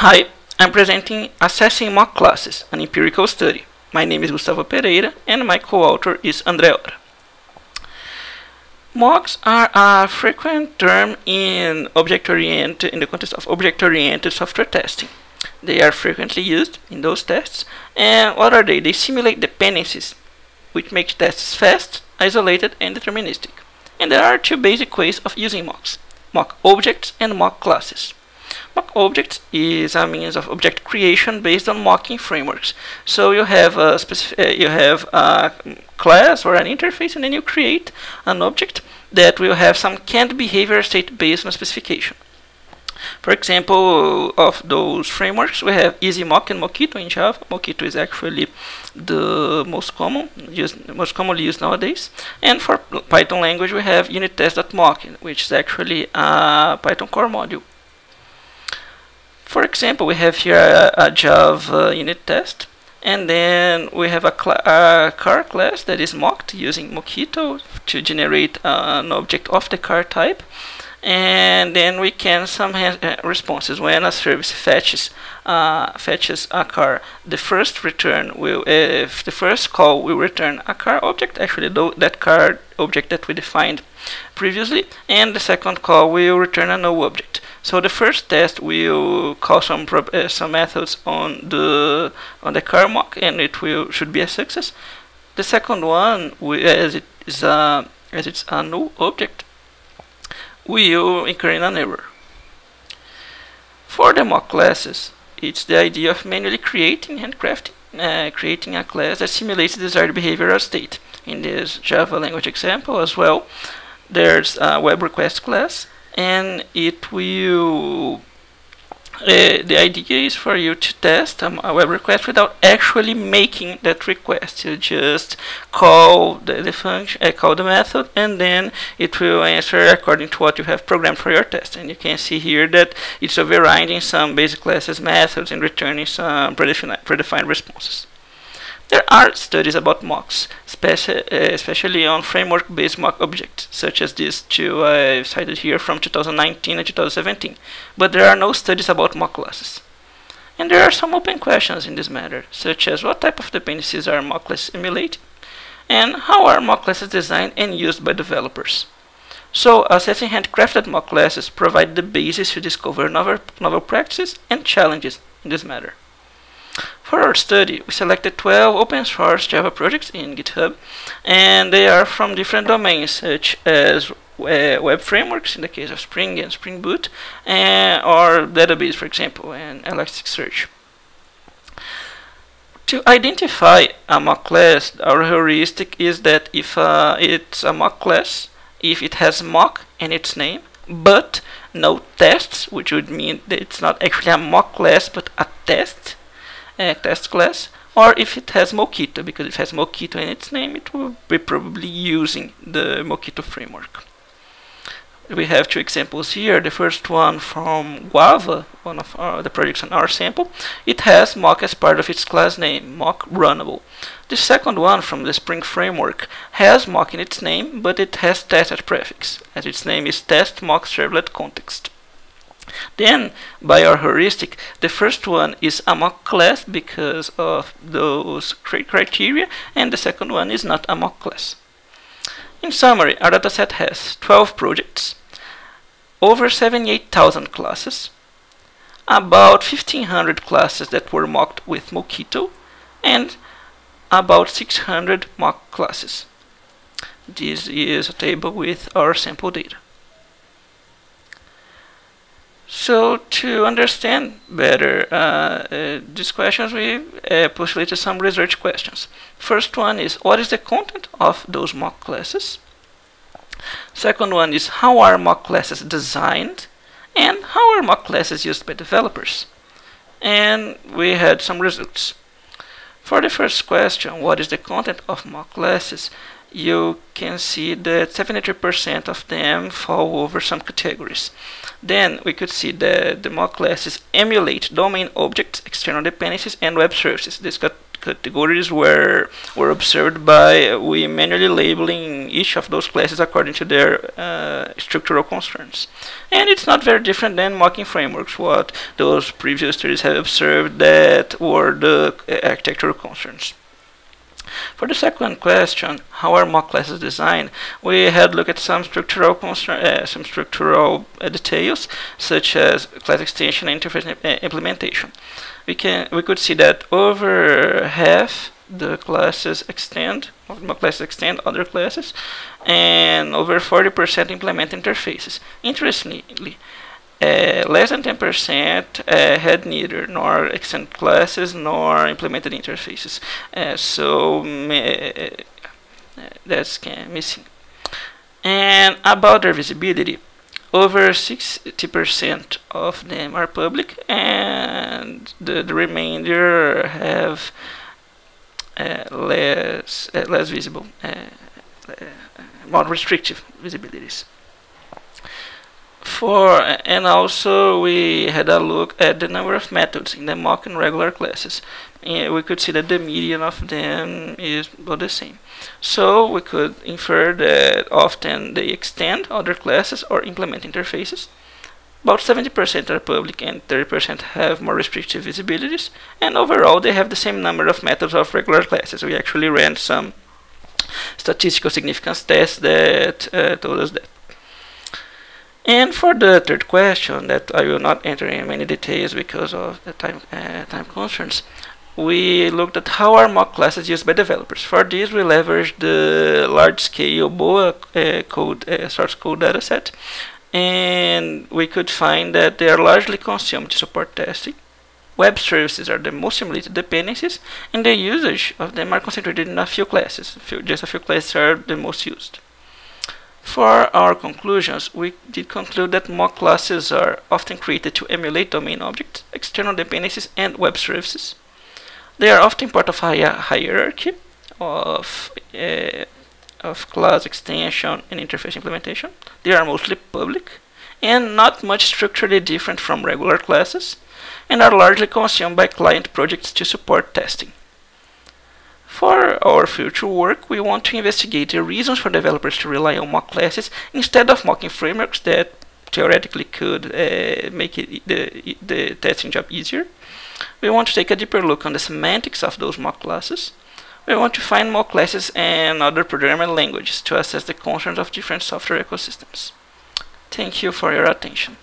Hi, I'm presenting Assessing Mock Classes, an empirical study. My name is Gustavo Pereira and my co-author is André Ora. Mocks are a frequent term in the context of object-oriented software testing. They are frequently used in those tests, and what are they? They simulate dependencies, which makes tests fast, isolated, and deterministic. And there are two basic ways of using mocks: mock objects and mock classes. Mock objects is a means of object creation based on mocking frameworks. So you have a class or an interface, and then you create an object that will have some canned behavior state based on a specification. For example, of those frameworks, we have EasyMock and Mockito in Java. Mockito is actually the most commonly used nowadays. And for Python language, we have unittest.mock, which is actually a Python core module. For example, we have here a Java unit test, and then we have a car class that is mocked using Mockito to generate an object of the car type. And then we can some responses. When a service fetches a car, the first call will return a car object, actually that car object that we defined previously, and the second call will return a null object. So the first test will call some methods on the car mock, and should be a success. The second one, as it's a null object, will incur in an error. For the mock classes, it's the idea of manually creating creating a class that simulates the desired behavioral state. In this Java language example as well, there's a web request class, and it will the idea is for you to test a web request without actually making that request. You just call the function, call the method, and then it will answer according to what you have programmed for your test. And you can see here that it's overriding some basic classes methods and returning some predefined responses. There are studies about mocks, especially on framework-based mock objects, such as these two I've cited here from 2019 and 2017, but there are no studies about mock classes. And there are some open questions in this matter, such as what type of dependencies are mock classes emulating, and how are mock classes designed and used by developers. So, assessing handcrafted mock classes provide the basis to discover novel practices and challenges in this matter. For our study, we selected 12 open source Java projects in GitHub, and they are from different domains, such as web frameworks in the case of Spring and Spring Boot, or database, for example, and Elasticsearch. To identify a mock class, our heuristic is that if it's a mock class, if it has mock in its name, but no tests, which would mean that it's not actually a mock class, but a test class, or if it has Mockito, because if it has Mockito in its name, it will be probably using the Mockito framework. We have two examples here. The first one from Guava, one of the projects on our sample. It has mock as part of its class name, mock runnable. The second one from the Spring framework has mock in its name, but it has test as prefix, as its name is test mock servlet context. Then, by our heuristic, the first one is a mock class because of those criteria, and the second one is not a mock class. In summary, our dataset has 12 projects, over 78,000 classes, about 1,500 classes that were mocked with Mockito, and about 600 mock classes. This is a table with our sample data. So to understand better these questions, we postulated some research questions. First one is, what is the content of those mock classes? Second one is, how are mock classes designed? And how are mock classes used by developers? And we had some results. For the first question, what is the content of mock classes? You can see that 73% of them fall over some categories. Then we could see that the mock classes emulate domain objects, external dependencies, and web services. These categories were observed by we manually labeling each of those classes according to their structural concerns. And it's not very different than mocking frameworks, what those previous studies have observed that were the architectural concerns. For the second question, how are mock classes designed? We had looked at some structural details, such as class extension and interface implementation. We could see that over half the classes extend, mock classes extend other classes, and over 40% implement interfaces. Interestingly, less than 10% had neither nor extend classes nor implemented interfaces. That's missing. And about their visibility, over 60% of them are public, and the remainder have less visible, more restrictive visibilities. And also we had a look at the number of methods in the mock and regular classes. And we could see that the median of them is about the same. So we could infer that often they extend other classes or implement interfaces. About 70% are public and 30% have more restrictive visibilities. And overall they have the same number of methods of regular classes. We actually ran some statistical significance tests that told us that. And for the third question, that I will not enter in many details because of the time constraints, we looked at how are mock classes used by developers. For this, we leveraged the large-scale BOA source code dataset, and we could find that they are largely consumed to support testing. Web services are the most simulated dependencies, and the usage of them are concentrated in a few classes. Just a few classes are the most used. For our conclusions, we did conclude that mock classes are often created to emulate domain objects, external dependencies, and web services. They are often part of a hierarchy of class extension and interface implementation. They are mostly public and not much structurally different from regular classes, and are largely consumed by client projects to support testing. For our future work, we want to investigate the reasons for developers to rely on mock classes instead of mocking frameworks that theoretically could make the testing job easier. We want to take a deeper look on the semantics of those mock classes. We want to find mock classes and other programming languages to assess the concerns of different software ecosystems. Thank you for your attention.